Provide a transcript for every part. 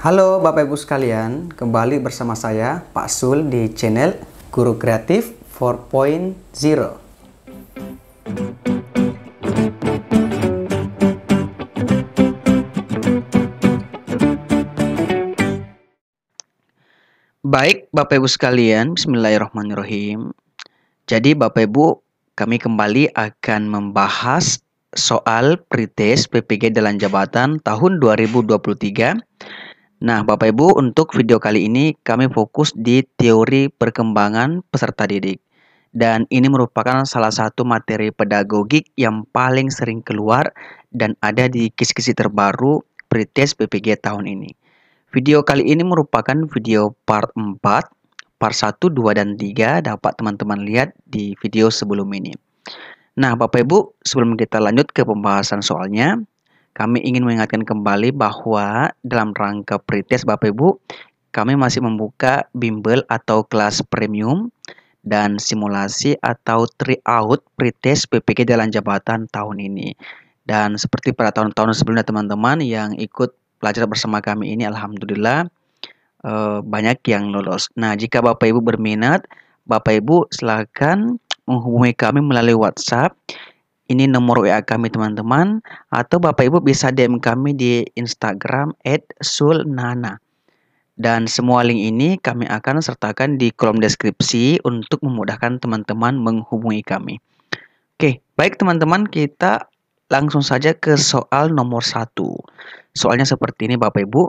Halo Bapak Ibu sekalian, kembali bersama saya Pak Sul di channel Guru Kreatif 4.0. Baik Bapak Ibu sekalian, bismillahirrahmanirrahim. Jadi Bapak Ibu, kami kembali akan membahas soal pretest PPG Jalan Jabatan tahun 2023. Nah, Bapak Ibu, untuk video kali ini kami fokus di teori perkembangan peserta didik. Dan ini merupakan salah satu materi pedagogik yang paling sering keluar dan ada di kisi-kisi terbaru pretest PPG tahun ini. Video kali ini merupakan video part 4, part 1, 2, dan 3 dapat teman-teman lihat di video sebelum ini. Nah, Bapak Ibu, sebelum kita lanjut ke pembahasan soalnya, kami ingin mengingatkan kembali bahwa dalam rangka pretest Bapak Ibu, kami masih membuka bimbel atau kelas premium dan simulasi atau tryout pretest PPG Jalan Jabatan tahun ini. Dan seperti pada tahun-tahun sebelumnya teman-teman yang ikut belajar bersama kami ini, alhamdulillah banyak yang lolos. Nah, jika Bapak Ibu berminat, Bapak Ibu silakan menghubungi kami melalui WhatsApp. Ini nomor WA kami teman-teman, atau Bapak Ibu bisa DM kami di Instagram @sulnana. Dan semua link ini kami akan sertakan di kolom deskripsi untuk memudahkan teman-teman menghubungi kami. Oke, baik teman-teman, kita langsung saja ke soal nomor 1. Soalnya seperti ini Bapak Ibu.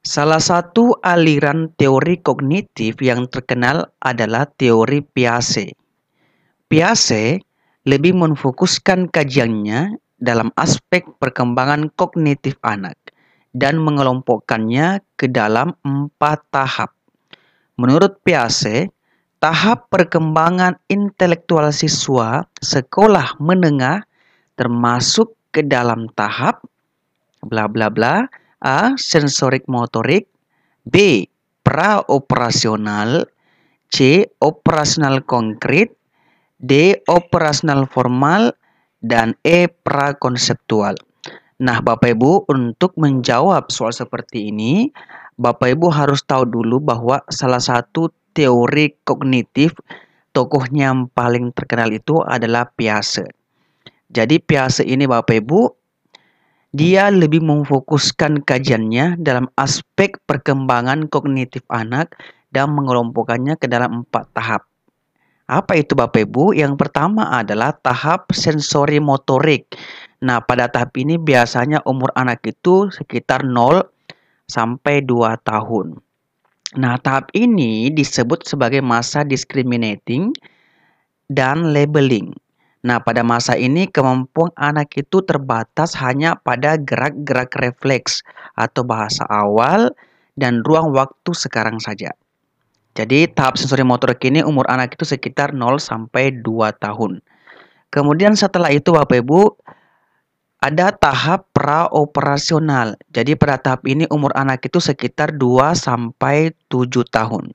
Salah satu aliran teori kognitif yang terkenal adalah teori Piaget. Piaget lebih memfokuskan kajiannya dalam aspek perkembangan kognitif anak dan mengelompokkannya ke dalam 4 tahap. Menurut Piaget, tahap perkembangan intelektual siswa sekolah menengah termasuk ke dalam tahap bla bla bla. A. Sensorik motorik, B. Praoperasional, C. Operasional konkret, D. Operasional formal, dan E. Prakonseptual. Nah, Bapak Ibu, untuk menjawab soal seperti ini, Bapak Ibu harus tahu dulu bahwa salah satu teori kognitif tokohnya yang paling terkenal itu adalah Piaget. Jadi Piaget ini Bapak Ibu, dia lebih memfokuskan kajiannya dalam aspek perkembangan kognitif anak dan mengelompokkannya ke dalam 4 tahap. Apa itu Bapak Ibu? Yang pertama adalah tahap sensori motorik. Nah, pada tahap ini biasanya umur anak itu sekitar 0 sampai 2 tahun. Nah, tahap ini disebut sebagai masa discriminating dan labeling. Nah, pada masa ini kemampuan anak itu terbatas hanya pada gerak-gerak refleks atau bahasa awal dan ruang waktu sekarang saja. Jadi tahap sensori motorik ini umur anak itu sekitar 0 sampai 2 tahun. Kemudian setelah itu Bapak Ibu ada tahap praoperasional. Jadi pada tahap ini umur anak itu sekitar 2 sampai 7 tahun.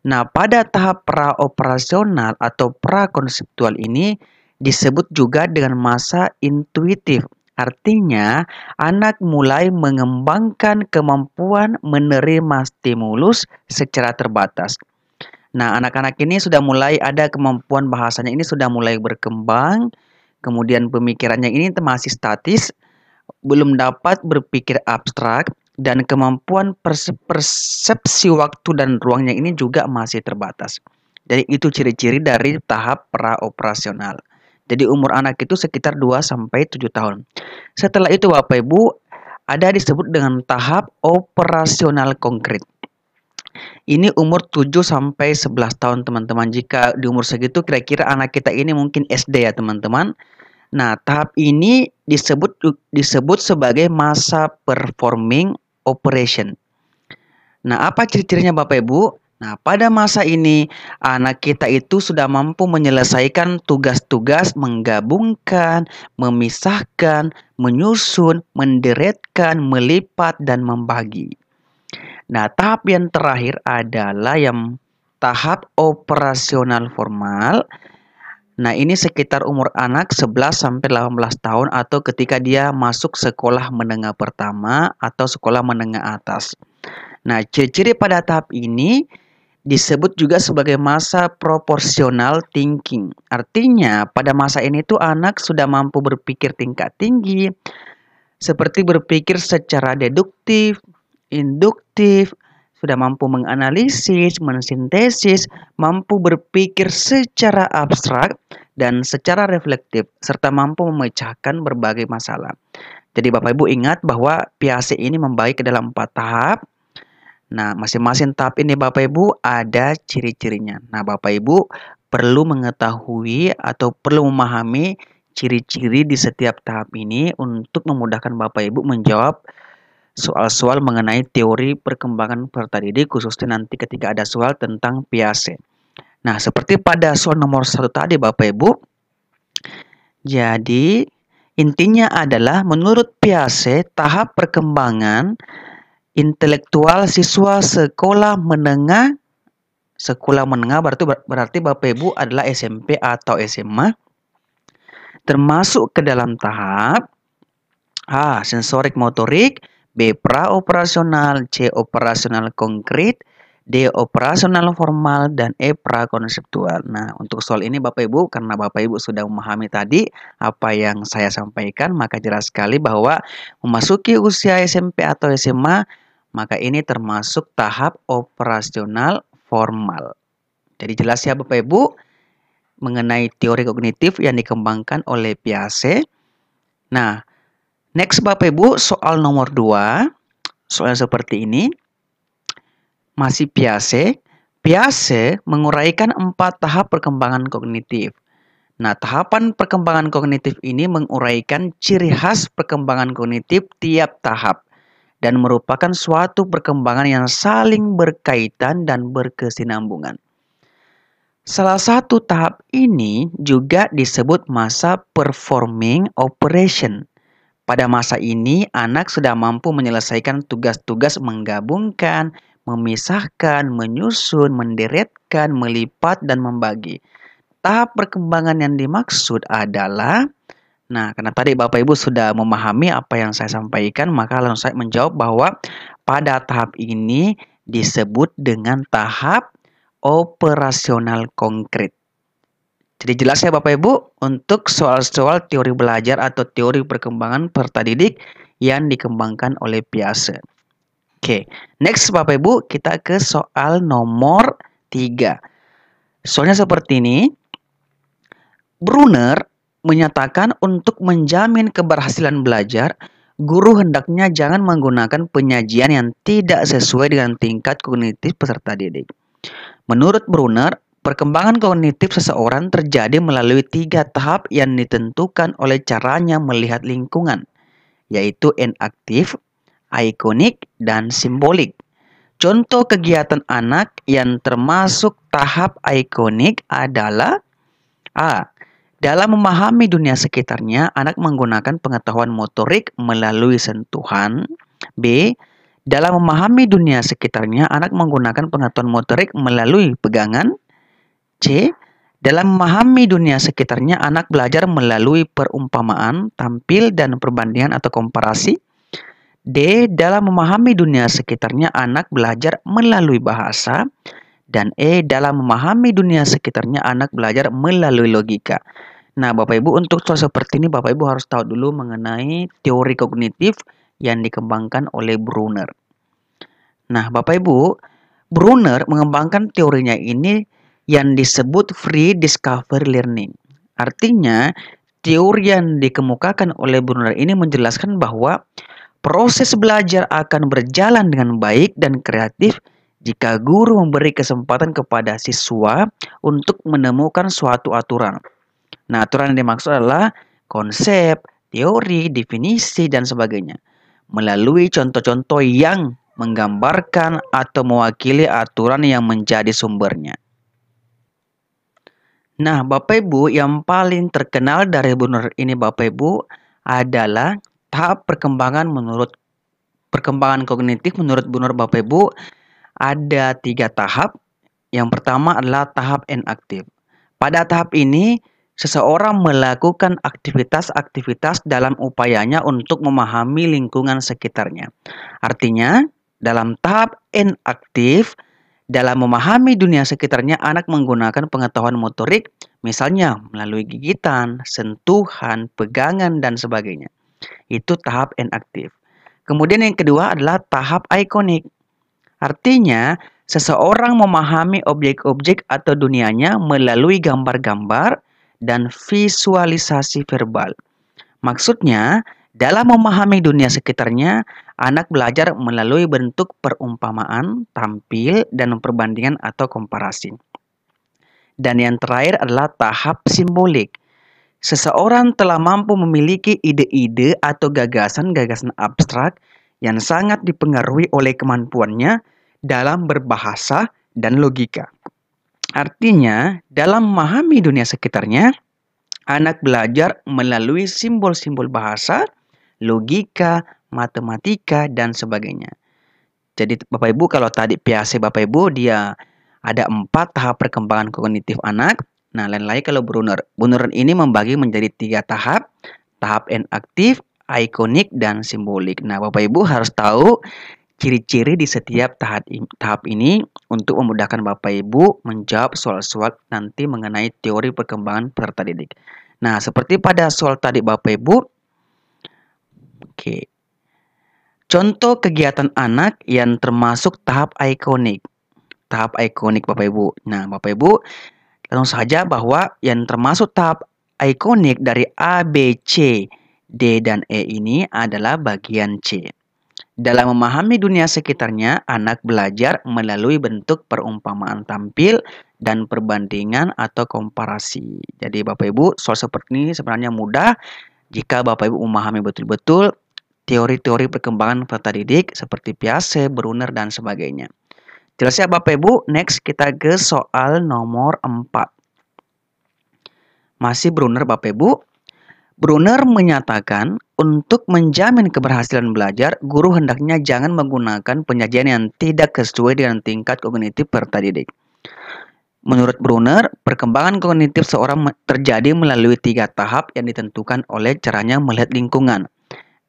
Nah, pada tahap praoperasional atau prakonseptual ini disebut juga dengan masa intuitif. Artinya, anak mulai mengembangkan kemampuan menerima stimulus secara terbatas. Nah, anak-anak ini sudah mulai ada kemampuan bahasanya ini sudah mulai berkembang. Kemudian pemikirannya ini masih statis, belum dapat berpikir abstrak, dan kemampuan persepsi waktu dan ruangnya ini juga masih terbatas. Jadi itu ciri-ciri dari tahap praoperasional. Jadi umur anak itu sekitar 2 sampai 7 tahun. Setelah itu Bapak Ibu ada disebut dengan tahap operasional konkret. Ini umur 7 sampai 11 tahun teman-teman. Jika di umur segitu kira-kira anak kita ini mungkin SD ya teman-teman. Nah, tahap ini disebut sebagai masa performing operation. Nah, apa ciri-cirinya Bapak Ibu? Nah, pada masa ini anak kita itu sudah mampu menyelesaikan tugas-tugas menggabungkan, memisahkan, menyusun, menderetkan, melipat, dan membagi. Nah, tahap yang terakhir adalah yang tahap operasional formal. Nah, ini sekitar umur anak 11 sampai 18 tahun atau ketika dia masuk sekolah menengah pertama atau sekolah menengah atas. Nah, ciri-ciri pada tahap ini disebut juga sebagai masa proportional thinking. Artinya, pada masa ini tuh anak sudah mampu berpikir tingkat tinggi, seperti berpikir secara deduktif, induktif, sudah mampu menganalisis, mensintesis, mampu berpikir secara abstrak dan secara reflektif, serta mampu memecahkan berbagai masalah. Jadi Bapak Ibu ingat bahwa PAC ini membagi ke dalam 4 tahap. Nah, masing-masing tahap ini Bapak Ibu ada ciri-cirinya. Nah, Bapak Ibu perlu mengetahui atau perlu memahami ciri-ciri di setiap tahap ini untuk memudahkan Bapak Ibu menjawab soal-soal mengenai teori perkembangan peserta didik, khususnya nanti ketika ada soal tentang PAC. Nah, seperti pada soal nomor 1 tadi Bapak Ibu, jadi intinya adalah menurut PAC tahap perkembangan intelektual siswa sekolah menengah berarti Bapak Ibu adalah SMP atau SMA termasuk ke dalam tahap A. Sensorik motorik, B. Praoperasional, C. Operasional konkret, D. Operasional formal, dan E. Prakonseptual. Nah, untuk soal ini Bapak Ibu, karena Bapak Ibu sudah memahami tadi apa yang saya sampaikan, maka jelas sekali bahwa memasuki usia SMP atau SMA, maka ini termasuk tahap operasional formal. Jadi jelas ya Bapak Ibu mengenai teori kognitif yang dikembangkan oleh PAC. Nah, next Bapak Ibu, soal nomor 2. Soal seperti ini. Masih PAC. PAC menguraikan 4 tahap perkembangan kognitif. Nah, tahapan perkembangan kognitif ini menguraikan ciri khas perkembangan kognitif tiap tahap dan merupakan suatu perkembangan yang saling berkaitan dan berkesinambungan. Salah satu tahap ini juga disebut masa performing operation. Pada masa ini, anak sudah mampu menyelesaikan tugas-tugas menggabungkan, memisahkan, menyusun, menderetkan, melipat, dan membagi. Tahap perkembangan yang dimaksud adalah, nah, karena tadi Bapak Ibu sudah memahami apa yang saya sampaikan, maka langsung saya menjawab bahwa pada tahap ini disebut dengan tahap operasional konkret. Jadi jelas ya Bapak Ibu untuk soal-soal teori belajar atau teori perkembangan peserta didik yang dikembangkan oleh PAC. Oke, next Bapak Ibu kita ke soal nomor 3. Soalnya seperti ini. Brunner menyatakan untuk menjamin keberhasilan belajar, guru hendaknya jangan menggunakan penyajian yang tidak sesuai dengan tingkat kognitif peserta didik. Menurut Brunner, perkembangan kognitif seseorang terjadi melalui 3 tahap yang ditentukan oleh caranya melihat lingkungan, yaitu enaktif, ikonik, dan simbolik. Contoh kegiatan anak yang termasuk tahap ikonik adalah A. Dalam memahami dunia sekitarnya, anak menggunakan pengetahuan motorik melalui sentuhan. B. Dalam memahami dunia sekitarnya, anak menggunakan pengetahuan motorik melalui pegangan. C. Dalam memahami dunia sekitarnya, anak belajar melalui perumpamaan, tampil, dan perbandingan atau komparasi. D. Dalam memahami dunia sekitarnya, anak belajar melalui bahasa. Dan E. Dalam memahami dunia sekitarnya, anak belajar melalui logika. Nah, Bapak Ibu, untuk soal seperti ini, Bapak Ibu harus tahu dulu mengenai teori kognitif yang dikembangkan oleh Brunner. Nah, Bapak Ibu, Brunner mengembangkan teorinya ini yang disebut free discovery learning. Artinya, teori yang dikemukakan oleh Brunner ini menjelaskan bahwa proses belajar akan berjalan dengan baik dan kreatif jika guru memberi kesempatan kepada siswa untuk menemukan suatu aturan. Nah, aturan yang dimaksud adalah konsep, teori, definisi, dan sebagainya. Melalui contoh-contoh yang menggambarkan atau mewakili aturan yang menjadi sumbernya. Nah, Bapak Ibu, yang paling terkenal dari Brunner ini Bapak Ibu adalah tahap perkembangan kognitif menurut Brunner Bapak Ibu ada 3 tahap. Yang pertama adalah tahap enaktif. Pada tahap ini, seseorang melakukan aktivitas-aktivitas dalam upayanya untuk memahami lingkungan sekitarnya. Artinya, dalam tahap N aktif, dalam memahami dunia sekitarnya, anak menggunakan pengetahuan motorik, misalnya melalui gigitan, sentuhan, pegangan, dan sebagainya. Itu tahap N aktif. Kemudian yang kedua adalah tahap ikonik. Artinya, seseorang memahami objek-objek atau dunianya melalui gambar-gambar dan visualisasi verbal. Maksudnya, dalam memahami dunia sekitarnya, anak belajar melalui bentuk perumpamaan, tampil, dan perbandingan atau komparasi. Dan yang terakhir adalah tahap simbolik. Seseorang telah mampu memiliki ide-ide atau gagasan-gagasan abstrak yang sangat dipengaruhi oleh kemampuannya dalam berbahasa dan logika. Artinya, dalam memahami dunia sekitarnya, anak belajar melalui simbol-simbol bahasa, logika, matematika, dan sebagainya. Jadi Bapak Ibu, kalau tadi Piaget Bapak Ibu dia ada 4 tahap perkembangan kognitif anak. Nah, lain-lain kalau Brunner. Brunner ini membagi menjadi 3 tahap. Tahap N aktif, ikonik, dan simbolik. Nah, Bapak Ibu harus tahu ciri-ciri di setiap tahap ini untuk memudahkan Bapak Ibu menjawab soal-soal nanti mengenai teori perkembangan peserta didik. Nah, seperti pada soal tadi Bapak Ibu. Oke. Contoh kegiatan anak yang termasuk tahap ikonik. Tahap ikonik Bapak Ibu. Nah, Bapak Ibu langsung saja bahwa yang termasuk tahap ikonik dari A, B, C, D, dan E ini adalah bagian C. Dalam memahami dunia sekitarnya, anak belajar melalui bentuk perumpamaan tampil dan perbandingan atau komparasi. Jadi Bapak Ibu, soal seperti ini sebenarnya mudah jika Bapak Ibu memahami betul-betul teori-teori perkembangan peserta didik seperti Piaget, Brunner, dan sebagainya. Jelas ya Bapak Ibu, next kita ke soal nomor 4. Masih Brunner Bapak Ibu. Brunner menyatakan untuk menjamin keberhasilan belajar, guru hendaknya jangan menggunakan penyajian yang tidak sesuai dengan tingkat kognitif peserta didik. Menurut Brunner, perkembangan kognitif seorang terjadi melalui 3 tahap yang ditentukan oleh caranya melihat lingkungan.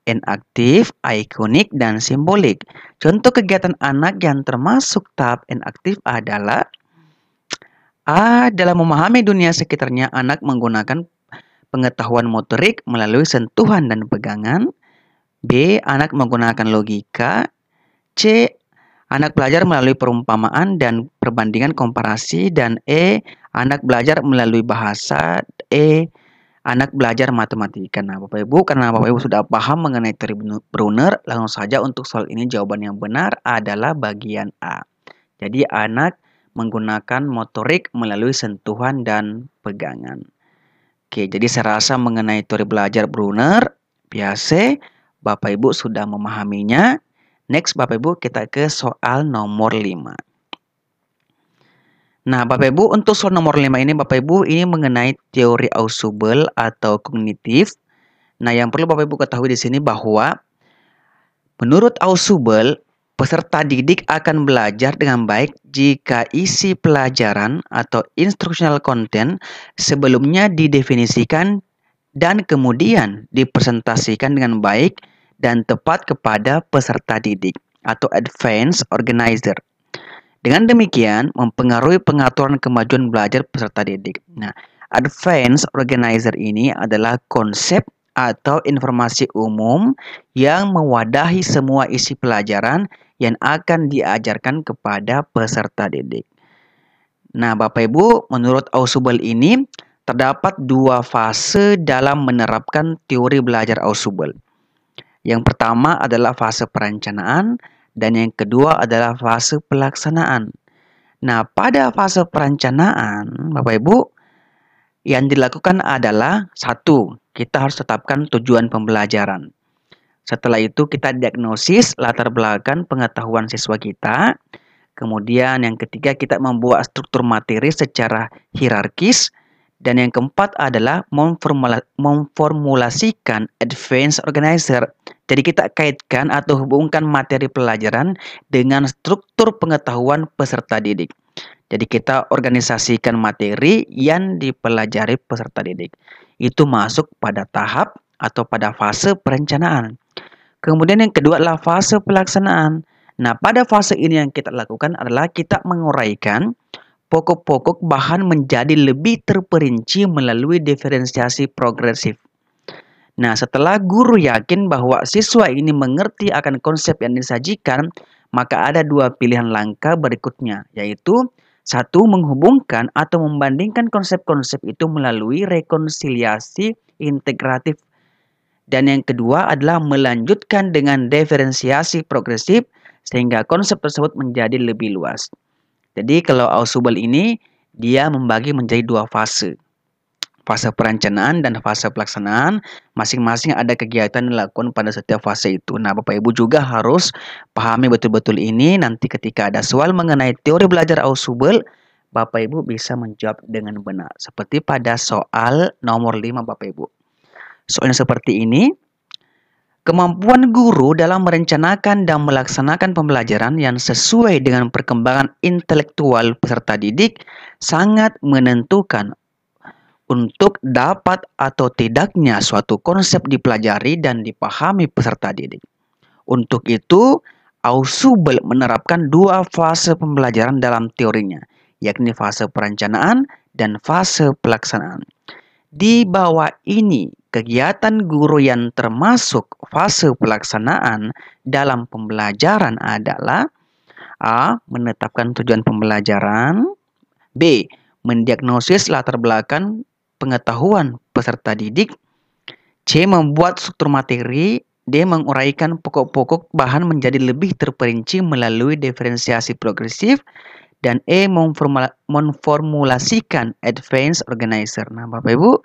N aktif, ikonik, dan simbolik. Contoh kegiatan anak yang termasuk tahap N aktif adalah A. Dalam memahami dunia sekitarnya, anak menggunakan pengetahuan motorik melalui sentuhan dan pegangan. B. Anak menggunakan logika. C. Anak belajar melalui perumpamaan dan perbandingan komparasi. Dan E. Anak belajar melalui bahasa. E. Anak belajar matematika. Nah, Bapak Ibu, karena Bapak Ibu sudah paham mengenai teori Brunner, langsung saja untuk soal ini jawaban yang benar adalah bagian A. Jadi, anak menggunakan motorik melalui sentuhan dan pegangan. Oke, jadi saya rasa mengenai teori belajar Brunner, Piaget, Bapak Ibu sudah memahaminya. Next, Bapak Ibu, kita ke soal nomor 5. Nah, Bapak Ibu, untuk soal nomor 5 ini, Bapak Ibu, ini mengenai teori Ausubel atau kognitif. Nah, yang perlu Bapak Ibu ketahui di sini bahwa menurut Ausubel, peserta didik akan belajar dengan baik jika isi pelajaran atau instructional content sebelumnya didefinisikan dan kemudian dipresentasikan dengan baik dan tepat kepada peserta didik atau advanced organizer. Dengan demikian, mempengaruhi pengaturan kemajuan belajar peserta didik. Nah, advanced organizer ini adalah konsep atau informasi umum yang mewadahi semua isi pelajaran yang akan diajarkan kepada peserta didik. Nah, Bapak Ibu, menurut Ausubel ini terdapat 2 fase dalam menerapkan teori belajar Ausubel. Yang pertama adalah fase perencanaan dan yang kedua adalah fase pelaksanaan. Nah, pada fase perencanaan, Bapak Ibu, yang dilakukan adalah 1, kita harus tetapkan tujuan pembelajaran. Setelah itu kita diagnosis latar belakang pengetahuan siswa kita. Kemudian yang ketiga kita membuat struktur materi secara hierarkis. Dan yang keempat adalah memformulasikan advanced organizer. Jadi kita kaitkan atau hubungkan materi pelajaran dengan struktur pengetahuan peserta didik. Jadi kita organisasikan materi yang dipelajari peserta didik. Itu masuk pada tahap atau pada fase perencanaan. Kemudian yang kedua adalah fase pelaksanaan. Nah, pada fase ini yang kita lakukan adalah kita menguraikan pokok-pokok bahan menjadi lebih terperinci melalui diferensiasi progresif. Nah, setelah guru yakin bahwa siswa ini mengerti akan konsep yang disajikan, maka ada dua pilihan langkah berikutnya, yaitu satu, menghubungkan atau membandingkan konsep-konsep itu melalui rekonsiliasi integratif. Dan yang kedua adalah melanjutkan dengan diferensiasi progresif sehingga konsep tersebut menjadi lebih luas. Jadi kalau Ausubel ini dia membagi menjadi dua fase. Fase perencanaan dan fase pelaksanaan, masing-masing ada kegiatan yang dilakukan pada setiap fase itu. Nah, Bapak Ibu juga harus pahami betul-betul ini. Nanti ketika ada soal mengenai teori belajar Ausubel, Bapak Ibu bisa menjawab dengan benar. Seperti pada soal nomor 5 Bapak Ibu. Soalnya seperti ini. Kemampuan guru dalam merencanakan dan melaksanakan pembelajaran yang sesuai dengan perkembangan intelektual peserta didik sangat menentukan untuk dapat atau tidaknya suatu konsep dipelajari dan dipahami peserta didik. Untuk itu, Ausubel menerapkan dua fase pembelajaran dalam teorinya, yakni fase perencanaan dan fase pelaksanaan. Di bawah ini, kegiatan guru yang termasuk fase pelaksanaan dalam pembelajaran adalah A. Menetapkan tujuan pembelajaran, B. Mendiagnosis latar belakang pengetahuan peserta didik, C. Membuat struktur materi, D. Menguraikan pokok-pokok bahan menjadi lebih terperinci melalui diferensiasi progresif, dan E. Memformulasikan advanced organizer. Nah, Bapak Ibu,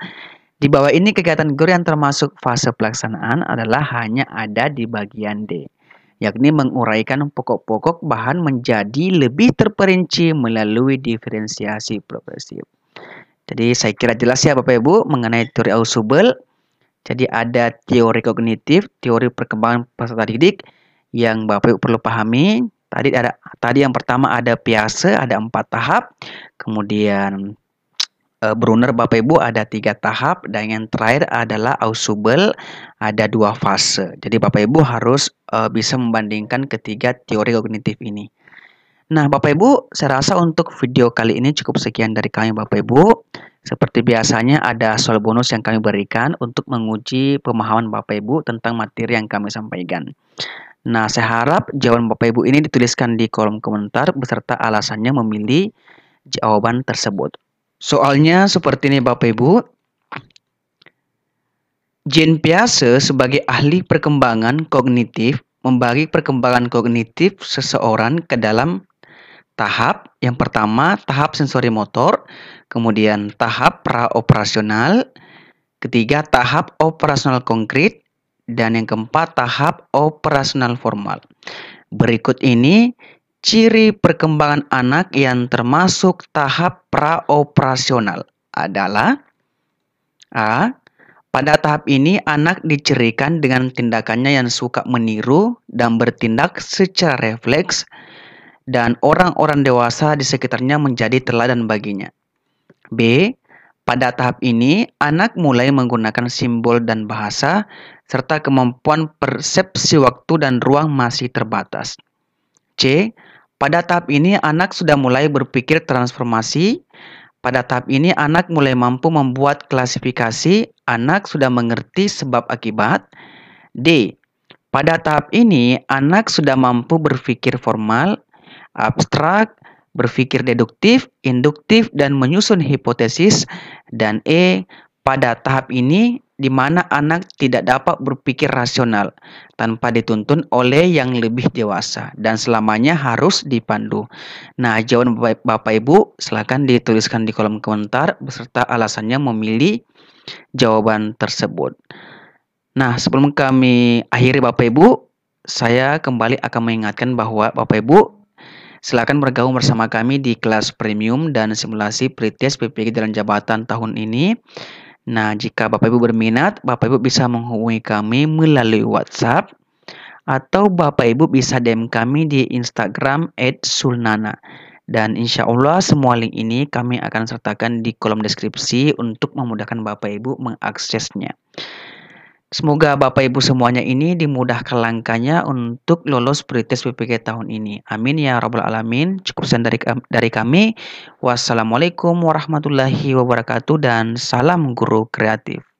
di bawah ini kegiatan guru yang termasuk fase pelaksanaan adalah hanya ada di bagian D, yakni menguraikan pokok-pokok bahan menjadi lebih terperinci melalui diferensiasi progresif. Jadi saya kira jelas ya Bapak Ibu mengenai teori Ausubel. Jadi ada teori kognitif, teori perkembangan peserta didik yang Bapak Ibu perlu pahami. Tadi yang pertama ada Piaget, ada 4 tahap. Kemudian Brunner Bapak Ibu ada 3 tahap, dan yang terakhir adalah Ausubel ada 2 fase. Jadi Bapak Ibu harus bisa membandingkan ketiga teori kognitif ini. Nah, Bapak Ibu, saya rasa untuk video kali ini cukup sekian dari kami Bapak Ibu. Seperti biasanya ada soal bonus yang kami berikan untuk menguji pemahaman Bapak Ibu tentang materi yang kami sampaikan. Nah, saya harap jawaban Bapak Ibu ini dituliskan di kolom komentar beserta alasannya memilih jawaban tersebut. Soalnya seperti ini Bapak Ibu. Jean Piaget sebagai ahli perkembangan kognitif membagi perkembangan kognitif seseorang ke dalam tahap. Yang pertama, tahap sensori motor, kemudian tahap praoperasional, ketiga tahap operasional konkret, dan yang keempat tahap operasional formal. Berikut ini ciri perkembangan anak yang termasuk tahap praoperasional adalah A. Pada tahap ini anak dicirikan dengan tindakannya yang suka meniru dan bertindak secara refleks, dan orang-orang dewasa di sekitarnya menjadi teladan baginya. B. Pada tahap ini, anak mulai menggunakan simbol dan bahasa, serta kemampuan persepsi waktu dan ruang masih terbatas. C. Pada tahap ini, anak sudah mulai berpikir transformasi. Pada tahap ini, anak mulai mampu membuat klasifikasi, anak sudah mengerti sebab akibat. D. Pada tahap ini, anak sudah mampu berpikir formal, abstrak, berpikir deduktif, induktif, dan menyusun hipotesis. Dan E, pada tahap ini di mana anak tidak dapat berpikir rasional tanpa dituntun oleh yang lebih dewasa dan selamanya harus dipandu. Nah, jawaban Bapak Ibu silakan dituliskan di kolom komentar beserta alasannya memilih jawaban tersebut. Nah, sebelum kami akhiri Bapak Ibu, saya kembali akan mengingatkan bahwa Bapak Ibu silakan bergabung bersama kami di kelas premium dan simulasi pretest PPG Jalan Jabatan tahun ini. Nah, jika Bapak Ibu berminat, Bapak Ibu bisa menghubungi kami melalui WhatsApp atau Bapak Ibu bisa DM kami di Instagram @sulnana. Dan insya Allah semua link ini kami akan sertakan di kolom deskripsi untuk memudahkan Bapak Ibu mengaksesnya. Semoga Bapak Ibu semuanya ini dimudahkan langkahnya untuk lolos pretest PPK tahun ini. Amin ya rabbal alamin. Cukup sekian dari kami. Wassalamualaikum warahmatullahi wabarakatuh dan salam guru kreatif.